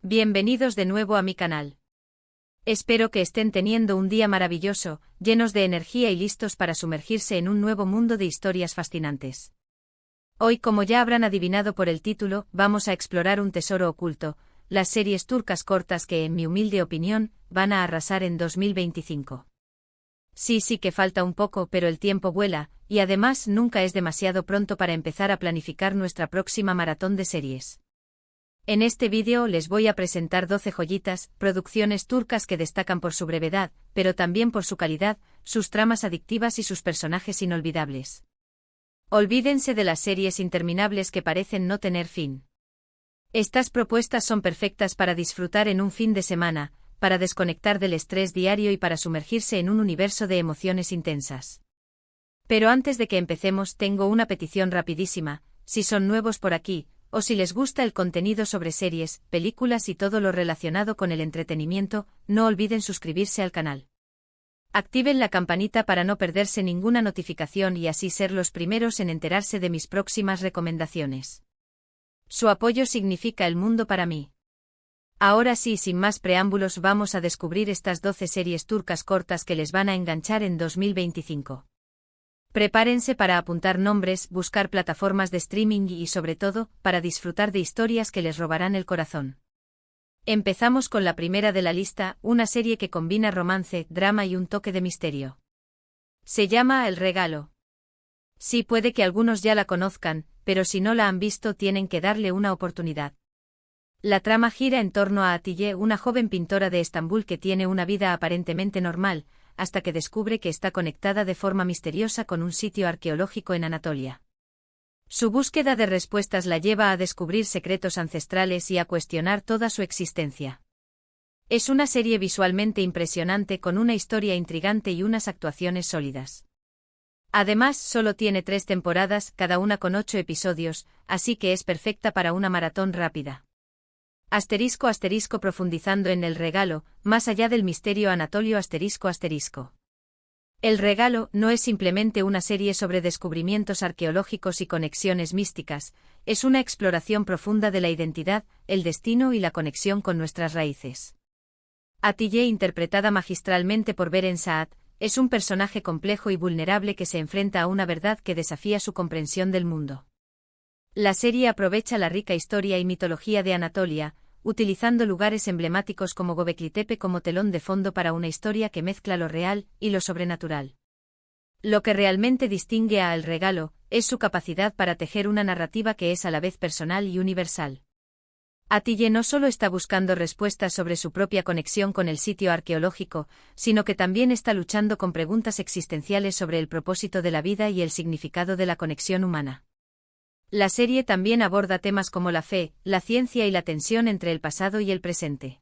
Bienvenidos de nuevo a mi canal. Espero que estén teniendo un día maravilloso, llenos de energía y listos para sumergirse en un nuevo mundo de historias fascinantes. Hoy, como ya habrán adivinado por el título, vamos a explorar un tesoro oculto, las series turcas cortas que, en mi humilde opinión, van a arrasar en 2025. Sí que falta un poco, pero el tiempo vuela, y además nunca es demasiado pronto para empezar a planificar nuestra próxima maratón de series. En este vídeo les voy a presentar 12 joyitas, producciones turcas que destacan por su brevedad, pero también por su calidad, sus tramas adictivas y sus personajes inolvidables. Olvídense de las series interminables que parecen no tener fin. Estas propuestas son perfectas para disfrutar en un fin de semana, para desconectar del estrés diario y para sumergirse en un universo de emociones intensas. Pero antes de que empecemos, tengo una petición rapidísima: si son nuevos por aquí, o si les gusta el contenido sobre series, películas y todo lo relacionado con el entretenimiento, no olviden suscribirse al canal. Activen la campanita para no perderse ninguna notificación y así ser los primeros en enterarse de mis próximas recomendaciones. Su apoyo significa el mundo para mí. Ahora sí, sin más preámbulos, vamos a descubrir estas 12 series turcas cortas que les van a enganchar en 2025. Prepárense para apuntar nombres, buscar plataformas de streaming y, sobre todo, para disfrutar de historias que les robarán el corazón. Empezamos con la primera de la lista, una serie que combina romance, drama y un toque de misterio. Se llama El Regalo. Sí, puede que algunos ya la conozcan, pero si no la han visto tienen que darle una oportunidad. La trama gira en torno a Atiye, una joven pintora de Estambul que tiene una vida aparentemente normal, hasta que descubre que está conectada de forma misteriosa con un sitio arqueológico en Anatolia. Su búsqueda de respuestas la lleva a descubrir secretos ancestrales y a cuestionar toda su existencia. Es una serie visualmente impresionante con una historia intrigante y unas actuaciones sólidas. Además, solo tiene 3 temporadas, cada una con 8 episodios, así que es perfecta para una maratón rápida. *** Profundizando en El Regalo, más allá del misterio Anatolio ***. El Regalo no es simplemente una serie sobre descubrimientos arqueológicos y conexiones místicas, es una exploración profunda de la identidad, el destino y la conexión con nuestras raíces. Atiye, interpretada magistralmente por Beren Saat, es un personaje complejo y vulnerable que se enfrenta a una verdad que desafía su comprensión del mundo. La serie aprovecha la rica historia y mitología de Anatolia, utilizando lugares emblemáticos como Göbekli Tepe como telón de fondo para una historia que mezcla lo real y lo sobrenatural. Lo que realmente distingue a El Regalo es su capacidad para tejer una narrativa que es a la vez personal y universal. Atiye no solo está buscando respuestas sobre su propia conexión con el sitio arqueológico, sino que también está luchando con preguntas existenciales sobre el propósito de la vida y el significado de la conexión humana. La serie también aborda temas como la fe, la ciencia y la tensión entre el pasado y el presente.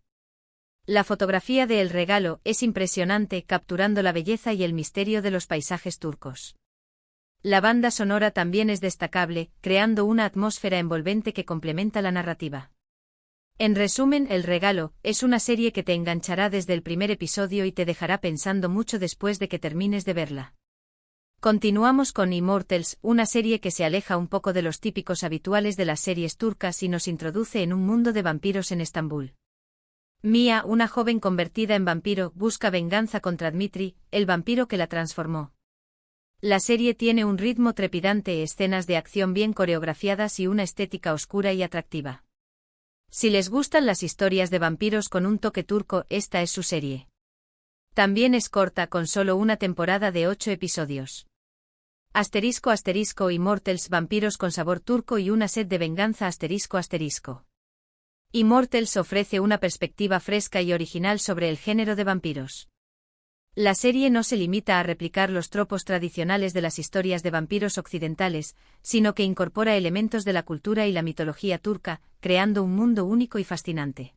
La fotografía de El Regalo es impresionante, capturando la belleza y el misterio de los paisajes turcos. La banda sonora también es destacable, creando una atmósfera envolvente que complementa la narrativa. En resumen, El Regalo es una serie que te enganchará desde el primer episodio y te dejará pensando mucho después de que termines de verla. Continuamos con Immortals, una serie que se aleja un poco de los típicos habituales de las series turcas y nos introduce en un mundo de vampiros en Estambul. Mia, una joven convertida en vampiro, busca venganza contra Dmitri, el vampiro que la transformó. La serie tiene un ritmo trepidante, escenas de acción bien coreografiadas y una estética oscura y atractiva. Si les gustan las historias de vampiros con un toque turco, esta es su serie. También es corta, con solo una temporada de 8 episodios. *** Immortals, vampiros con sabor turco y una sed de venganza ***. Immortals ofrece una perspectiva fresca y original sobre el género de vampiros. La serie no se limita a replicar los tropos tradicionales de las historias de vampiros occidentales, sino que incorpora elementos de la cultura y la mitología turca, creando un mundo único y fascinante.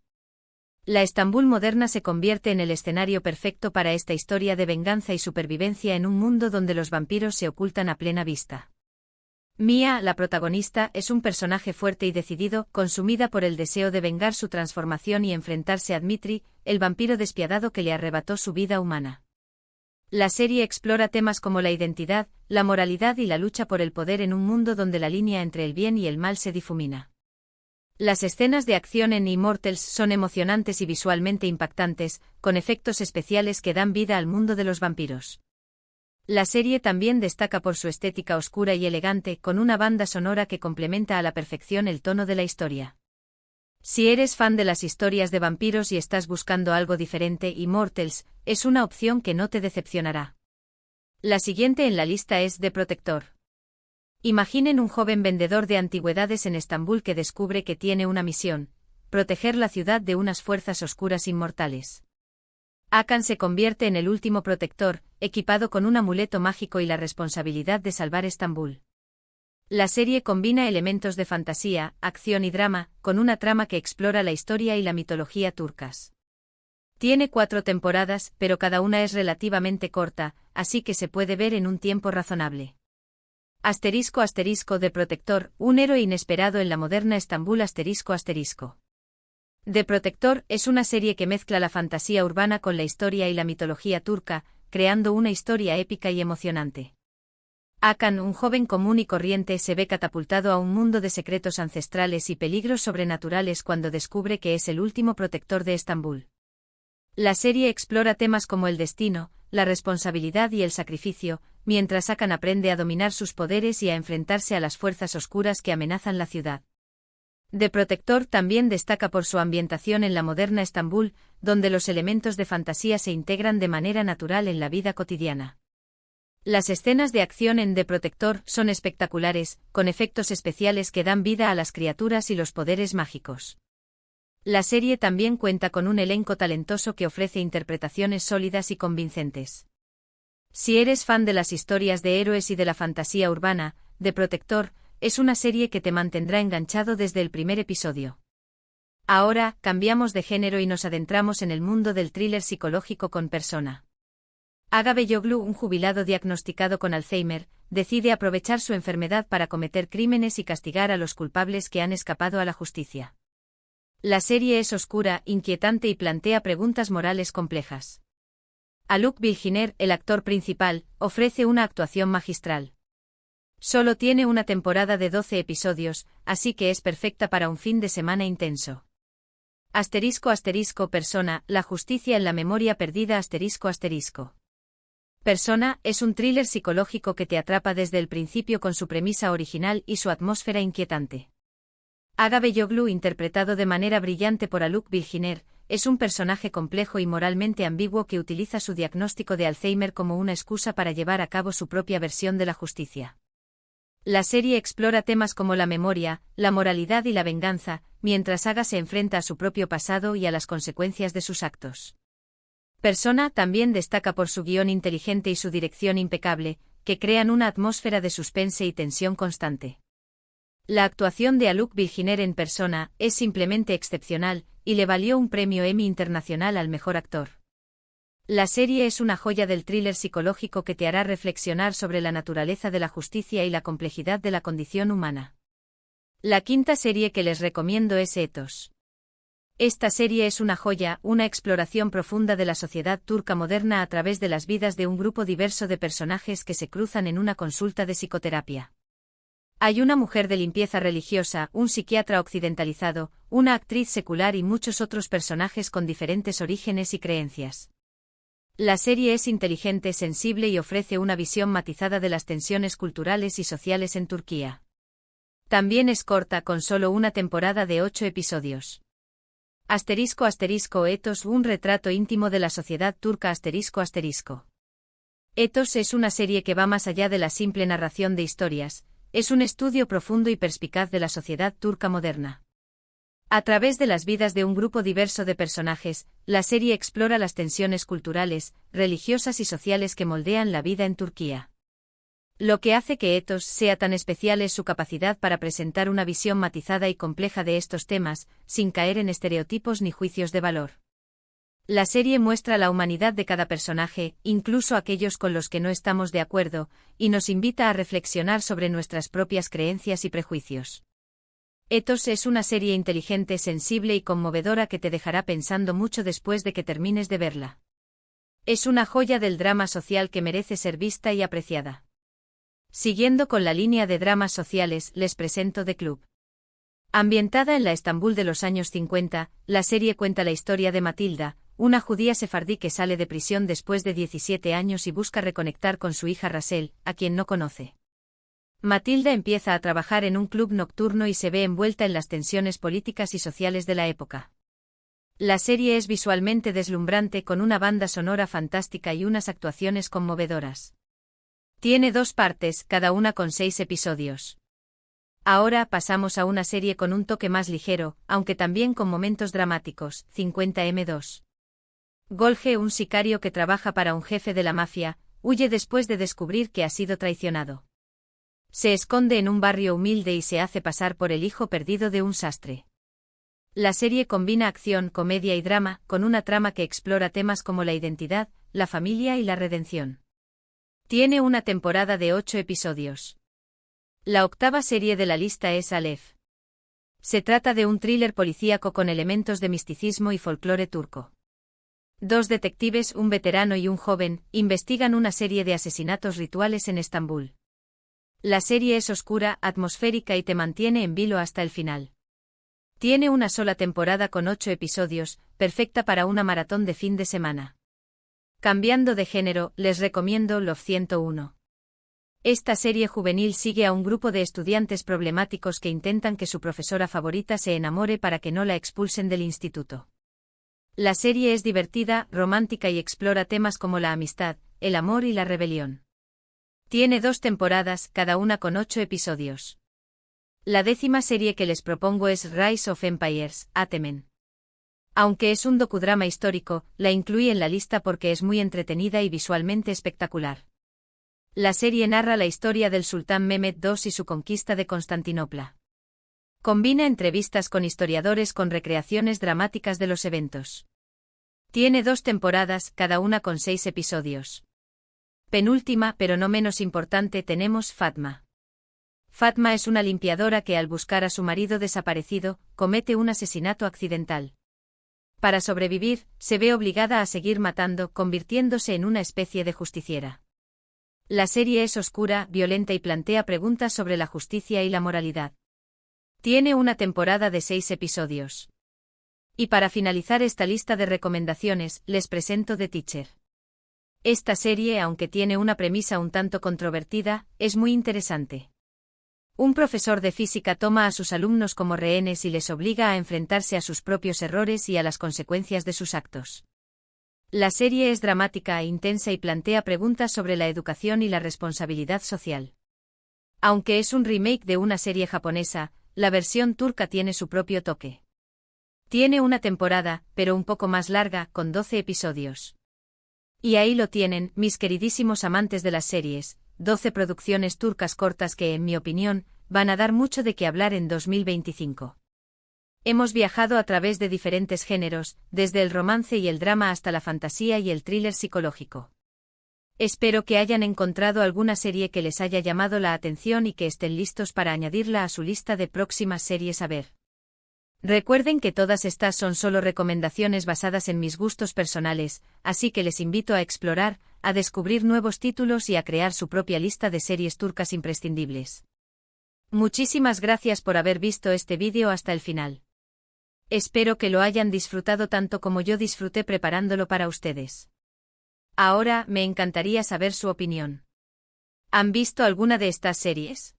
La Estambul moderna se convierte en el escenario perfecto para esta historia de venganza y supervivencia en un mundo donde los vampiros se ocultan a plena vista. Mia, la protagonista, es un personaje fuerte y decidido, consumida por el deseo de vengar su transformación y enfrentarse a Dmitri, el vampiro despiadado que le arrebató su vida humana. La serie explora temas como la identidad, la moralidad y la lucha por el poder en un mundo donde la línea entre el bien y el mal se difumina. Las escenas de acción en Immortals son emocionantes y visualmente impactantes, con efectos especiales que dan vida al mundo de los vampiros. La serie también destaca por su estética oscura y elegante, con una banda sonora que complementa a la perfección el tono de la historia. Si eres fan de las historias de vampiros y estás buscando algo diferente, Immortals es una opción que no te decepcionará. La siguiente en la lista es The Protector. Imaginen un joven vendedor de antigüedades en Estambul que descubre que tiene una misión: proteger la ciudad de unas fuerzas oscuras inmortales. Hakan se convierte en el último protector, equipado con un amuleto mágico y la responsabilidad de salvar Estambul. La serie combina elementos de fantasía, acción y drama, con una trama que explora la historia y la mitología turcas. Tiene 4 temporadas, pero cada una es relativamente corta, así que se puede ver en un tiempo razonable. *** The Protector, un héroe inesperado en la moderna Estambul. The Protector es una serie que mezcla la fantasía urbana con la historia y la mitología turca, creando una historia épica y emocionante. Hakan, un joven común y corriente, se ve catapultado a un mundo de secretos ancestrales y peligros sobrenaturales cuando descubre que es el último protector de Estambul. La serie explora temas como el destino, la responsabilidad y el sacrificio, mientras Hakan aprende a dominar sus poderes y a enfrentarse a las fuerzas oscuras que amenazan la ciudad. The Protector también destaca por su ambientación en la moderna Estambul, donde los elementos de fantasía se integran de manera natural en la vida cotidiana. Las escenas de acción en The Protector son espectaculares, con efectos especiales que dan vida a las criaturas y los poderes mágicos. La serie también cuenta con un elenco talentoso que ofrece interpretaciones sólidas y convincentes. Si eres fan de las historias de héroes y de la fantasía urbana, The Protector es una serie que te mantendrá enganchado desde el primer episodio. Ahora, cambiamos de género y nos adentramos en el mundo del thriller psicológico con Persona. Aga Beyoglu, un jubilado diagnosticado con Alzheimer, decide aprovechar su enfermedad para cometer crímenes y castigar a los culpables que han escapado a la justicia. La serie es oscura, inquietante y plantea preguntas morales complejas. Alok Bilginer, el actor principal, ofrece una actuación magistral. Solo tiene una temporada de 12 episodios, así que es perfecta para un fin de semana intenso. *** Persona, la justicia en la memoria perdida. Persona es un thriller psicológico que te atrapa desde el principio con su premisa original y su atmósfera inquietante. Aga Beyoglu, interpretado de manera brillante por Alok Bilginer, es un personaje complejo y moralmente ambiguo que utiliza su diagnóstico de Alzheimer como una excusa para llevar a cabo su propia versión de la justicia. La serie explora temas como la memoria, la moralidad y la venganza, mientras Aga se enfrenta a su propio pasado y a las consecuencias de sus actos. Persona también destaca por su guión inteligente y su dirección impecable, que crean una atmósfera de suspense y tensión constante. La actuación de Alok Bilginer en Persona es simplemente excepcional, y le valió un premio Emmy Internacional al mejor actor. La serie es una joya del thriller psicológico que te hará reflexionar sobre la naturaleza de la justicia y la complejidad de la condición humana. La quinta serie que les recomiendo es Ethos. Esta serie es una joya, una exploración profunda de la sociedad turca moderna a través de las vidas de un grupo diverso de personajes que se cruzan en una consulta de psicoterapia. Hay una mujer de limpieza religiosa, un psiquiatra occidentalizado, una actriz secular y muchos otros personajes con diferentes orígenes y creencias. La serie es inteligente, sensible y ofrece una visión matizada de las tensiones culturales y sociales en Turquía. También es corta, con solo una temporada de 8 episodios. Ethos, un retrato íntimo de la sociedad turca. Ethos es una serie que va más allá de la simple narración de historias, es un estudio profundo y perspicaz de la sociedad turca moderna. A través de las vidas de un grupo diverso de personajes, la serie explora las tensiones culturales, religiosas y sociales que moldean la vida en Turquía. Lo que hace que Ethos sea tan especial es su capacidad para presentar una visión matizada y compleja de estos temas, sin caer en estereotipos ni juicios de valor. La serie muestra la humanidad de cada personaje, incluso aquellos con los que no estamos de acuerdo, y nos invita a reflexionar sobre nuestras propias creencias y prejuicios. Ethos es una serie inteligente, sensible y conmovedora que te dejará pensando mucho después de que termines de verla. Es una joya del drama social que merece ser vista y apreciada. Siguiendo con la línea de dramas sociales, les presento The Club. Ambientada en la Estambul de los años 50, la serie cuenta la historia de Matilda, una judía sefardí que sale de prisión después de 17 años y busca reconectar con su hija Rasel, a quien no conoce. Matilda empieza a trabajar en un club nocturno y se ve envuelta en las tensiones políticas y sociales de la época. La serie es visualmente deslumbrante con una banda sonora fantástica y unas actuaciones conmovedoras. Tiene 2 partes, cada una con 6 episodios. Ahora pasamos a una serie con un toque más ligero, aunque también con momentos dramáticos, 50M2. Golge, un sicario que trabaja para un jefe de la mafia, huye después de descubrir que ha sido traicionado. Se esconde en un barrio humilde y se hace pasar por el hijo perdido de un sastre. La serie combina acción, comedia y drama, con una trama que explora temas como la identidad, la familia y la redención. Tiene una temporada de 8 episodios. La 8ª serie de la lista es Aleph. Se trata de un thriller policíaco con elementos de misticismo y folclore turco. 2 detectives, un veterano y un joven, investigan una serie de asesinatos rituales en Estambul. La serie es oscura, atmosférica y te mantiene en vilo hasta el final. Tiene una sola temporada con 8 episodios, perfecta para una maratón de fin de semana. Cambiando de género, les recomiendo Love 101. Esta serie juvenil sigue a un grupo de estudiantes problemáticos que intentan que su profesora favorita se enamore para que no la expulsen del instituto. La serie es divertida, romántica y explora temas como la amistad, el amor y la rebelión. Tiene 2 temporadas, cada una con 8 episodios. La 10ª serie que les propongo es Rise of Empires, Atemen. Aunque es un docudrama histórico, la incluí en la lista porque es muy entretenida y visualmente espectacular. La serie narra la historia del sultán Mehmed II y su conquista de Constantinopla. Combina entrevistas con historiadores con recreaciones dramáticas de los eventos. Tiene 2 temporadas, cada una con 6 episodios. Penúltima, pero no menos importante, tenemos Fatma. Fatma es una limpiadora que al buscar a su marido desaparecido, comete un asesinato accidental. Para sobrevivir, se ve obligada a seguir matando, convirtiéndose en una especie de justiciera. La serie es oscura, violenta y plantea preguntas sobre la justicia y la moralidad. Tiene una temporada de 6 episodios. Y para finalizar esta lista de recomendaciones, les presento The Teacher. Esta serie, aunque tiene una premisa un tanto controvertida, es muy interesante. Un profesor de física toma a sus alumnos como rehenes y les obliga a enfrentarse a sus propios errores y a las consecuencias de sus actos. La serie es dramática e intensa y plantea preguntas sobre la educación y la responsabilidad social. Aunque es un remake de una serie japonesa, la versión turca tiene su propio toque. Tiene una temporada, pero un poco más larga, con 12 episodios. Y ahí lo tienen, mis queridísimos amantes de las series, 12 producciones turcas cortas que, en mi opinión, van a dar mucho de qué hablar en 2025. Hemos viajado a través de diferentes géneros, desde el romance y el drama hasta la fantasía y el thriller psicológico. Espero que hayan encontrado alguna serie que les haya llamado la atención y que estén listos para añadirla a su lista de próximas series a ver. Recuerden que todas estas son solo recomendaciones basadas en mis gustos personales, así que les invito a explorar, a descubrir nuevos títulos y a crear su propia lista de series turcas imprescindibles. Muchísimas gracias por haber visto este vídeo hasta el final. Espero que lo hayan disfrutado tanto como yo disfruté preparándolo para ustedes. Ahora, me encantaría saber su opinión. ¿Han visto alguna de estas series?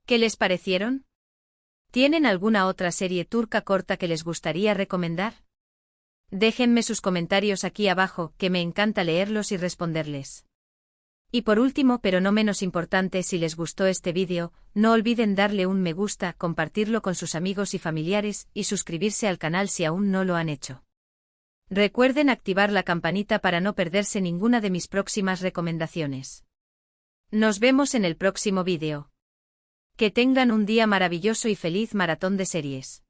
¿Qué les parecieron? ¿Tienen alguna otra serie turca corta que les gustaría recomendar? Déjenme sus comentarios aquí abajo, que me encanta leerlos y responderles. Y por último, pero no menos importante, si les gustó este vídeo, no olviden darle un me gusta, compartirlo con sus amigos y familiares, y suscribirse al canal si aún no lo han hecho. Recuerden activar la campanita para no perderse ninguna de mis próximas recomendaciones. Nos vemos en el próximo vídeo. Que tengan un día maravilloso y feliz maratón de series.